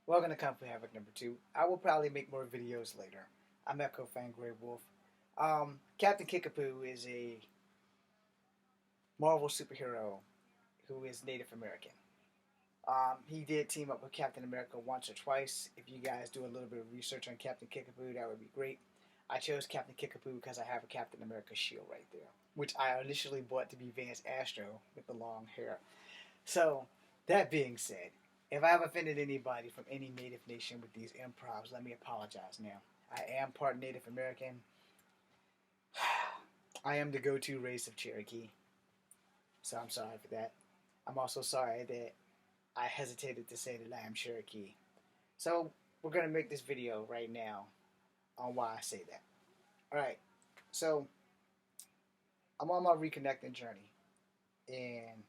Welcome to Conflict Havoc number 2. I will probably make more videos later. I'm Echo Fan Grey Wolf. Captain Kickapoo is a Marvel superhero who is Native American. He did team up with Captain America once or twice. If you guys do a little bit of research on Captain Kickapoo, that would be great. I chose Captain Kickapoo because I have a Captain America shield right there, which I initially bought to be Vance Astro with the long hair. So, that being said, if I have offended anybody from any Native nation with these improvs, let me apologize now. I am part Native American. I am the go-to race of Cherokee, so I'm sorry for that. I'm also sorry that I hesitated to say that I am Cherokee. So, we're going to make this video right now on why I say that. Alright, so I'm on my reconnecting journey, and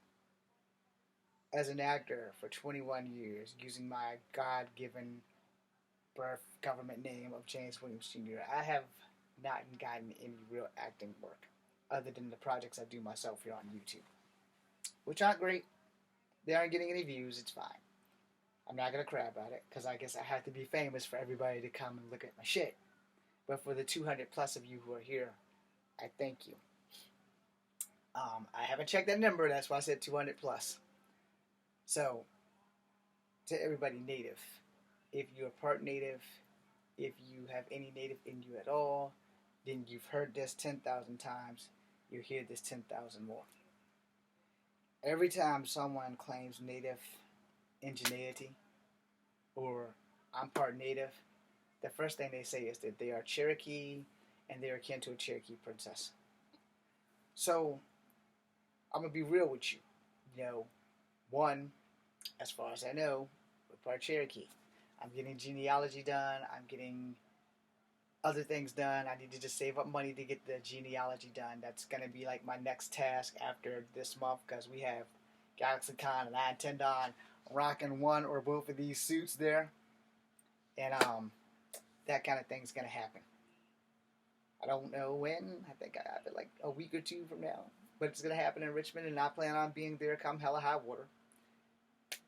as an actor for 21 years, using my God-given birth government name of James Williams Jr., I have not gotten any real acting work other than the projects I do myself here on YouTube, which aren't great. They aren't getting any views. It's fine. I'm not going to cry about it because I guess I have to be famous for everybody to come and look at my shit. But for the 200 plus of you who are here, I thank you. I haven't checked that number. That's why I said 200 plus. So, to everybody Native, if you're part Native, if you have any Native in you at all, then you've heard this 10,000 times. You'll hear this 10,000 more. Every time someone claims Native ingenuity or I'm part Native, the first thing they say is that they are Cherokee and they are akin to a Cherokee princess. So, I'm going to be real with you. One, as far as I know, we're part Cherokee. I'm getting genealogy done. I'm getting other things done. I need to just save up money to get the genealogy done. That's going to be like my next task after this month because we have GalaxyCon and I intend on rocking one or both of these suits there. And that kind of thing's going to happen. I don't know when. I think I have it like a week or two from now. But it's going to happen in Richmond, and I plan on being there come hella high water.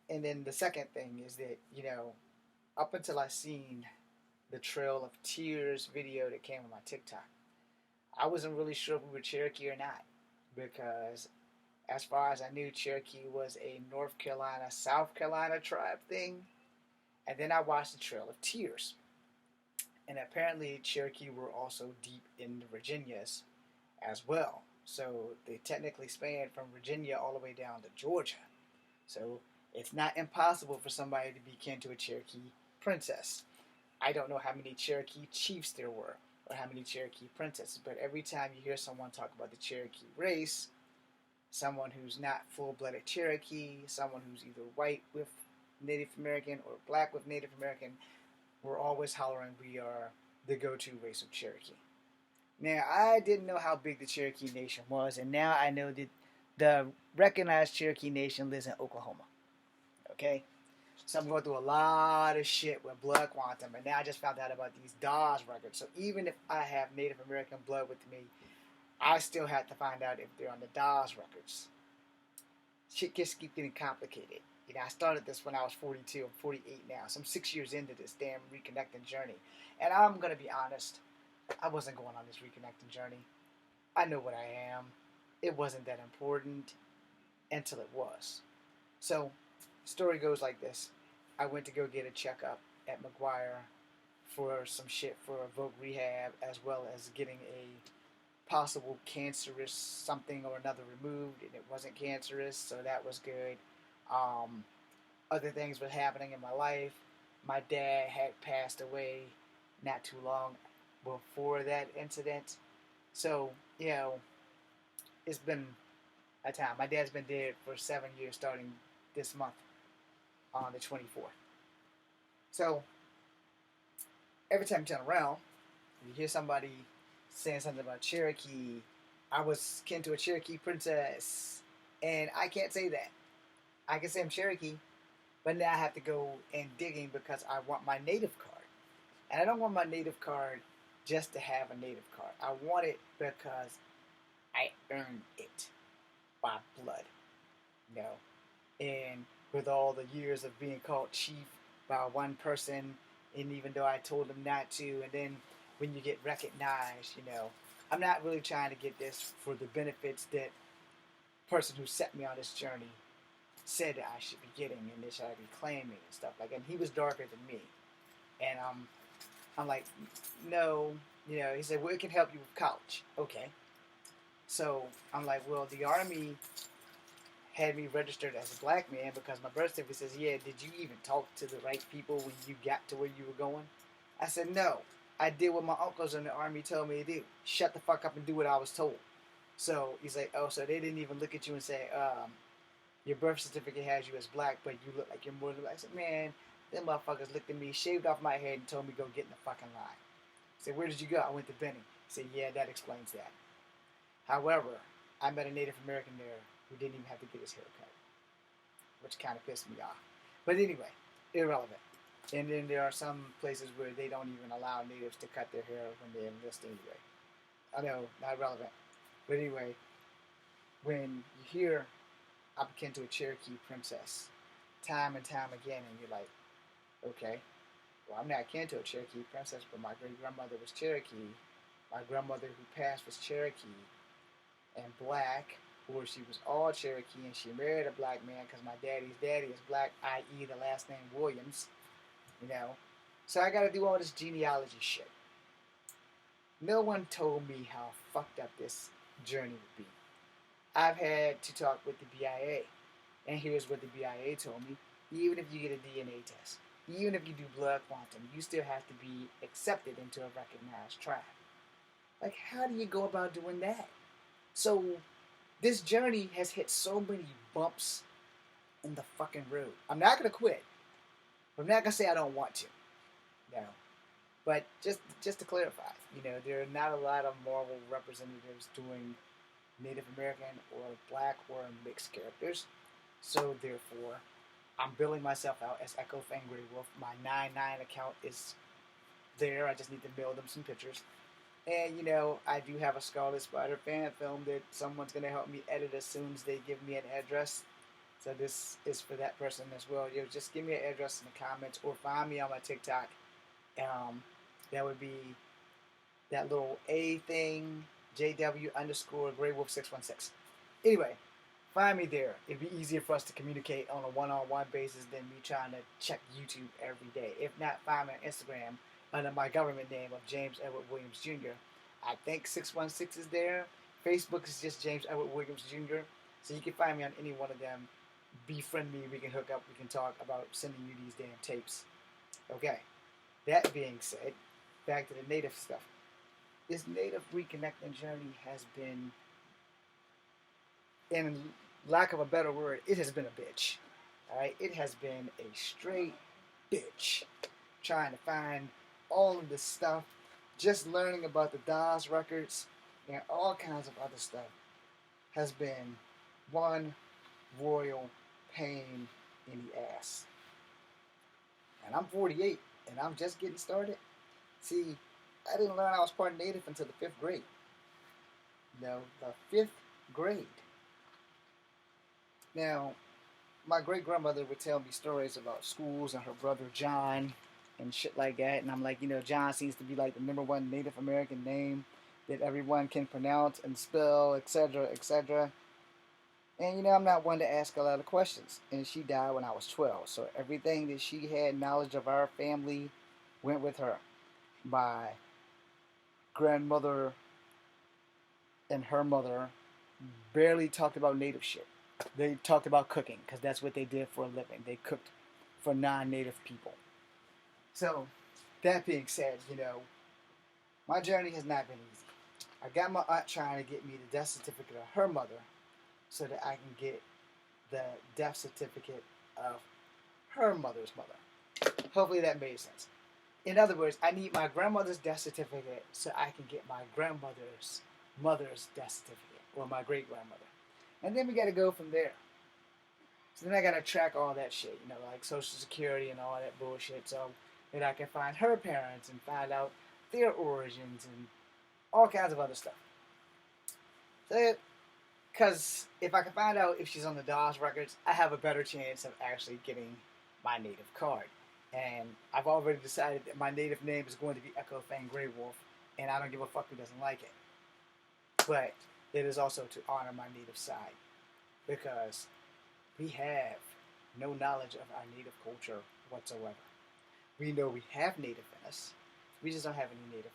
And then the second thing is that, up until I seen the Trail of Tears video that came on my TikTok, I wasn't really sure if we were Cherokee or not. Because as far as I knew, Cherokee was a North Carolina, South Carolina tribe thing. And then I watched the Trail of Tears. And apparently Cherokee were also deep in the Virginias as well. So they technically span from Virginia all the way down to Georgia. So it's not impossible for somebody to be kin to a Cherokee princess. I don't know how many Cherokee chiefs there were or how many Cherokee princesses, but every time you hear someone talk about the Cherokee race, someone who's not full-blooded Cherokee, someone who's either white with Native American or black with Native American, we're always hollering we are the go-to race of Cherokee. Now, I didn't know how big the Cherokee Nation was, and now I know that the recognized Cherokee Nation lives in Oklahoma. Okay? So I'm going through a lot of shit with blood quantum, and now I just found out about these Dawes records. So even if I have Native American blood with me, I still have to find out if they're on the Dawes records. Shit just keeps getting complicated. I started this when I was 42. I'm 48 now. So I'm 6 years into this damn reconnecting journey. And I'm going to be honest, I wasn't going on this reconnecting journey. I know what I am. It wasn't that important until it was. So, the story goes like this. I went to go get a checkup at McGuire for some shit for voc rehab, as well as getting a possible cancerous something or another removed, and it wasn't cancerous, so that was good. Other things were happening in my life. My dad had passed away not too long before that incident. So, it's been a time. My dad's been dead for 7 years starting this month on the 24th. So, every time you turn around, you hear somebody saying something about Cherokee. I was kin to a Cherokee princess. And I can't say that. I can say I'm Cherokee, but now I have to go and digging because I want my native card. And I don't want my native card just to have a native card. I want it because I earned it by blood. And with all the years of being called chief by one person, and even though I told them not to, and then when you get recognized, I'm not really trying to get this for the benefits that person who set me on this journey said that I should be getting, and they should be claiming and stuff like that. And he was darker than me, and I'm like, no, He said, well, it can help you with college. Okay, so I'm like, well, the Army had me registered as a black man because my birth certificate says, yeah, did you even talk to the right people when you got to where you were going? I said, no. I did what my uncles in the Army told me to do. Shut the fuck up and do what I was told. So he's like, oh, so they didn't even look at you and say, your birth certificate has you as black, but you look like you're more than black. I said, man, them motherfuckers looked at me, shaved off my head, and told me go get in the fucking line. I said, where did you go? I went to Benny. He said, yeah, that explains that. However, I met a Native American there who didn't even have to get his hair cut, which kind of pissed me off. But anyway, irrelevant. And then there are some places where they don't even allow natives to cut their hair when they enlist anyway. I know, not relevant. But anyway, when you hear I'm akin to a Cherokee princess time and time again, and you're like, okay, well, I'm not akin to a Cherokee princess, but my great-grandmother was Cherokee. My grandmother who passed was Cherokee and black, or she was all Cherokee, and she married a black man because my daddy's daddy is black, i.e. the last name Williams, So I got to do all this genealogy shit. No one told me how fucked up this journey would be. I've had to talk with the BIA, and here's what the BIA told me. Even if you get a DNA test, even if you do blood quantum, you still have to be accepted into a recognized tribe. Like, how do you go about doing that? So, this journey has hit so many bumps in the fucking road. I'm not going to quit. I'm not going to say I don't want to. No. But just to clarify, there are not a lot of Marvel representatives doing Native American or black or mixed characters. So, therefore, I'm billing myself out as Echo Fangry Wolf. My 9-9 account is there. I just need to mail them some pictures. And, I do have a Scarlet Spider fan film that someone's going to help me edit as soon as they give me an address. So this is for that person as well. Just give me an address in the comments or find me on my TikTok. That would be that little A thing, JW_GrayWolf616. Anyway, find me there. It'd be easier for us to communicate on a one-on-one basis than me trying to check YouTube every day. If not, find me on Instagram under my government name of James Edward Williams Jr. I think 616 is there. Facebook is just James Edward Williams Jr. So you can find me on any one of them. Befriend me. We can hook up. We can talk about sending you these damn tapes. Okay. That being said, back to the Native stuff. This Native reconnecting journey has been, in lack of a better word, it has been a bitch. Alright? It has been a straight bitch. Trying to find all of this stuff, just learning about the DAWS records and all kinds of other stuff has been one royal pain in the ass. And I'm 48 and I'm just getting started. See, I didn't learn I was part Native until the 5th grade. The 5th grade. Now, my great-grandmother would tell me stories about schools and her brother John and shit like that, and I'm like, John seems to be like the #1 Native American name that everyone can pronounce and spell, etc., etc. And I'm not one to ask a lot of questions. And she died when I was 12, so everything that she had knowledge of our family went with her. My grandmother and her mother barely talked about Native shit. They talked about cooking because that's what they did for a living. They cooked for non-Native people. So, that being said, my journey has not been easy. I got my aunt trying to get me the death certificate of her mother so that I can get the death certificate of her mother's mother. Hopefully that made sense. In other words, I need my grandmother's death certificate so I can get my grandmother's mother's death certificate, or my great-grandmother. And then we got to go from there. So then I got to track all that shit, like Social Security and all that bullshit, so that I can find her parents and find out their origins and all kinds of other stuff. So, because if I can find out if she's on the DAWS records, I have a better chance of actually getting my Native card. And I've already decided that my native name is going to be Echo Fang Grey Wolf, and I don't give a fuck who doesn't like it. But it is also to honor my native side because we have no knowledge of our native culture whatsoever. We know we have native in us, we just don't have any native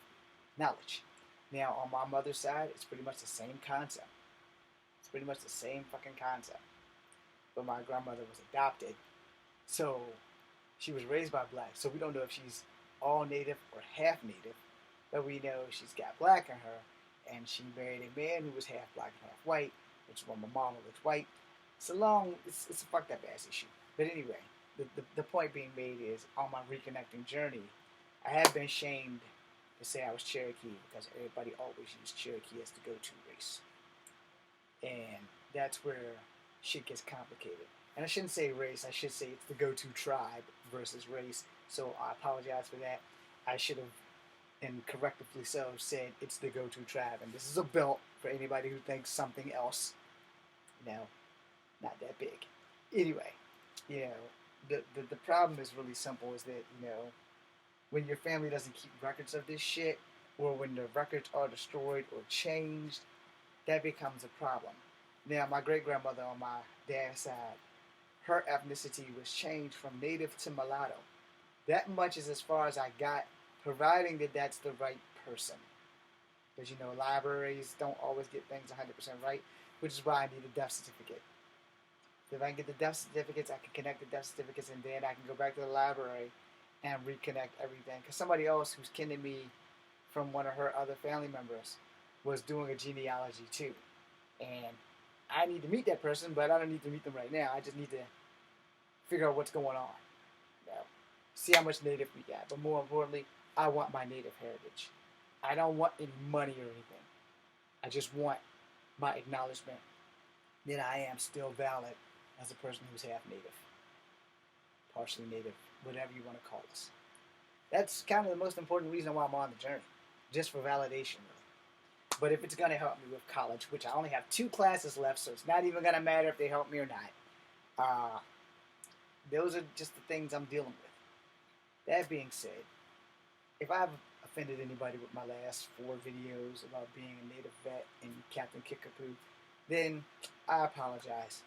knowledge. Now, on my mother's side, it's pretty much the same concept. It's pretty much the same fucking concept. But my grandmother was adopted, so she was raised by blacks. So we don't know if she's all native or half native, but we know she's got black in her, and she married a man who was half black and half white, which is why my mama looks white. It's a fucked up ass issue. But anyway, the point being made is on my reconnecting journey, I have been shamed to say I was Cherokee because everybody always used Cherokee as the go-to race. And that's where shit gets complicated. And I shouldn't say race, I should say it's the go-to tribe versus race. So I apologize for that. I should have, and correctly so, said it's the go-to tribe. And this is a belt for anybody who thinks something else. No, not that big. Anyway, you know, the problem is really simple is that, you know, when your family doesn't keep records of this shit, or when the records are destroyed or changed, that becomes a problem. Now, my great grandmother on my dad's side, her ethnicity was changed from native to mulatto. That much is as far as I got, providing that that's the right person. Because, you know, libraries don't always get things 100% right, which is why I need a death certificate. If I can get the death certificates, I can connect the death certificates, and then I can go back to the library and reconnect everything. Because somebody else who's kin to me from one of her other family members was doing a genealogy too. And I need to meet that person, but I don't need to meet them right now. I just need to figure out what's going on. You know, see how much native we got. But more importantly, I want my native heritage. I don't want any money or anything. I just want my acknowledgement that I am still valid as a person who's half native, partially native, whatever you want to call us. That's kind of the most important reason why I'm on the journey, just for validation, really. But if it's going to help me with college, which I only have 2 classes left, so it's not even going to matter if they help me or not. Those are just the things I'm dealing with. That being said, if I've offended anybody with my last 4 videos about being a native vet and Captain Kickapoo, then I apologize.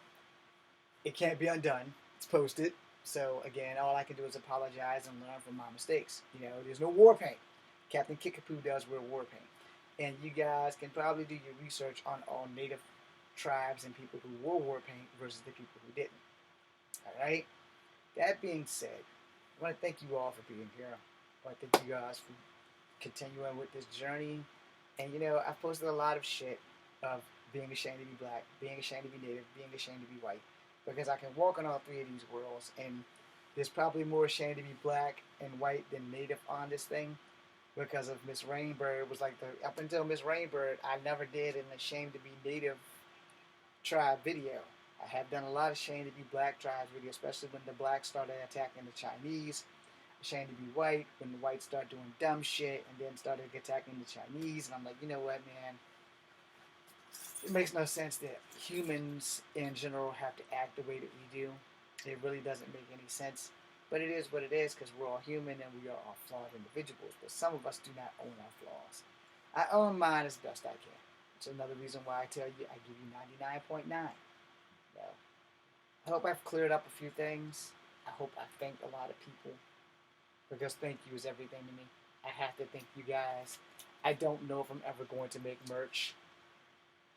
It can't be undone. It's posted. So again, all I can do is apologize and learn from my mistakes. You know, there's no war paint. Captain Kickapoo does wear war paint. And you guys can probably do your research on all native tribes and people who wore war paint versus the people who didn't. Alright? That being said, I want to thank you all for being here. I want to thank you guys for continuing with this journey. And you know, I've posted a lot of shit of being ashamed to be black, being ashamed to be native, being ashamed to be white. Because I can walk in all 3 of these worlds, and there's probably more ashamed to be black and white than native on this thing. Because of Miss Rainbird was like up until Miss Rainbird, I never did an ashamed to be native tribe video. I have done a lot of ashamed to be black tribes video, especially when the blacks started attacking the Chinese. Ashamed to be white when the whites start doing dumb shit and then started attacking the Chinese. And I'm like, you know what, man? It makes no sense that humans in general have to act the way that we do. It really doesn't make any sense. But it is what it is because we're all human and we are all flawed individuals. But some of us do not own our flaws. I own mine as best I can. It's another reason why I tell you I give you 99.9. So, I hope I've cleared up a few things. I hope I've thanked a lot of people. Because thank you is everything to me. I have to thank you guys. I don't know if I'm ever going to make merch.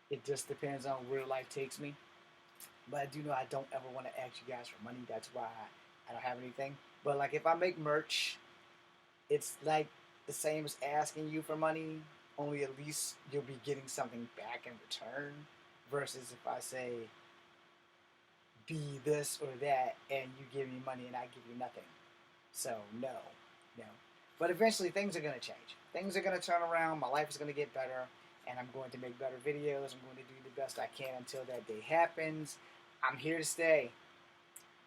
It just depends on where life takes me. But I do know I don't ever want to ask you guys for money. That's why I don't have anything. But like if I make merch, it's like the same as asking you for money. Only at least you'll be getting something back in return. Versus if I say, be this or that, and you give me money and I give you nothing. So, no. But eventually things are going to change. Things are going to turn around. My life is going to get better. And I'm going to make better videos. I'm going to do the best I can until that day happens. I'm here to stay.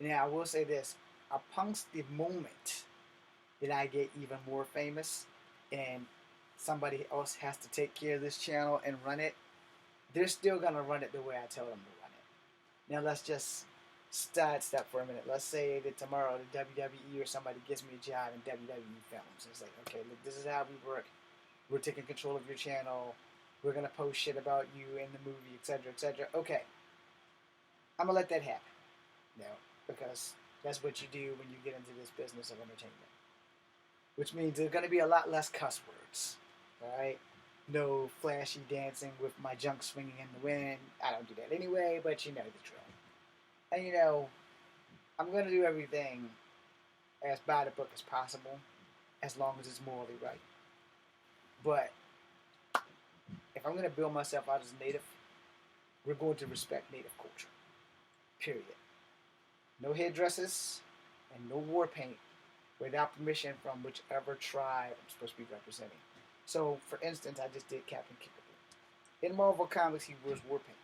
Now, I will say this. Amongst the moment that I get even more famous and somebody else has to take care of this channel and run it, they're still going to run it the way I tell them to run it. Now, let's just sidestep for a minute. Let's say that tomorrow the WWE or somebody gives me a job in WWE films. It's like, okay, look, this is how we work. We're taking control of your channel. We're gonna post shit about you in the movie, etc., etc. Okay, I'm gonna let that happen. Because that's what you do when you get into this business of entertainment. Which means there's gonna be a lot less cuss words. All right. No flashy dancing with my junk swinging in the wind. I don't do that anyway, but you know the drill. And I'm going to do everything as by the book as possible, as long as it's morally right. But if I'm going to build myself out as a native, we're going to respect native culture. Period. No headdresses and no war paint without permission from whichever tribe I'm supposed to be representing. So, for instance, I just did Captain Kickapoo. In Marvel Comics, he wears war paint.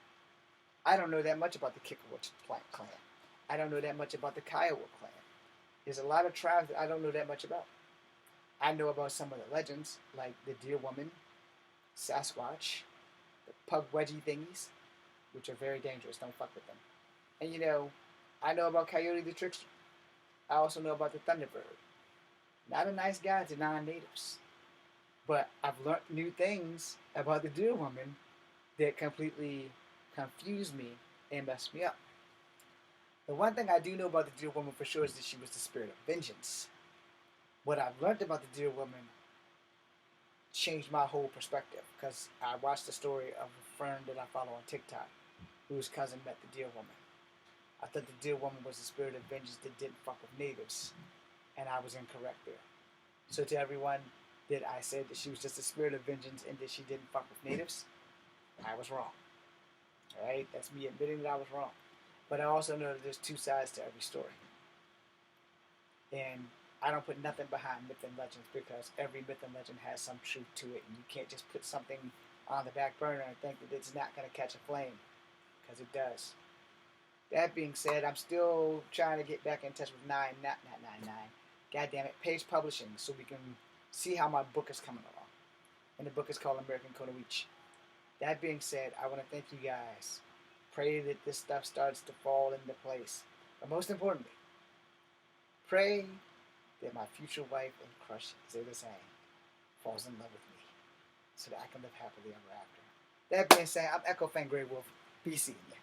I don't know that much about the Kickapoo clan. I don't know that much about the Kiowa clan. There's a lot of tribes that I don't know that much about. I know about some of the legends, like the Deer Woman, Sasquatch, the Pug Wedgie thingies, which are very dangerous. Don't fuck with them. And I know about Coyote the Trickster. I also know about the Thunderbird. Not a nice guy to non-natives. But I've learned new things about the Deer Woman that completely confused me and messed me up. The one thing I do know about the Deer Woman for sure is that she was the spirit of vengeance. What I've learned about the Deer Woman changed my whole perspective, because I watched the story of a friend that I follow on TikTok whose cousin met the Deer Woman. I thought the Deer Woman was the spirit of vengeance that didn't fuck with natives, and I was incorrect there. So to everyone that I said that she was just a spirit of vengeance and that she didn't fuck with natives, I was wrong. Alright? That's me admitting that I was wrong. But I also know that there's two sides to every story. And I don't put nothing behind myth and legends, because every myth and legend has some truth to it. And you can't just put something on the back burner and think that it's not going to catch a flame, because it does. That being said, I'm still trying to get back in touch with Page Publishing, so we can see how my book is coming along. And the book is called American Konoichi. That being said, I want to thank you guys. Pray that this stuff starts to fall into place. But most importantly, pray that my future wife and crush, Zeta Sang, falls in love with me, so that I can live happily ever after. That being said, I'm Echo Fan Grey Wolf. Be seeing you.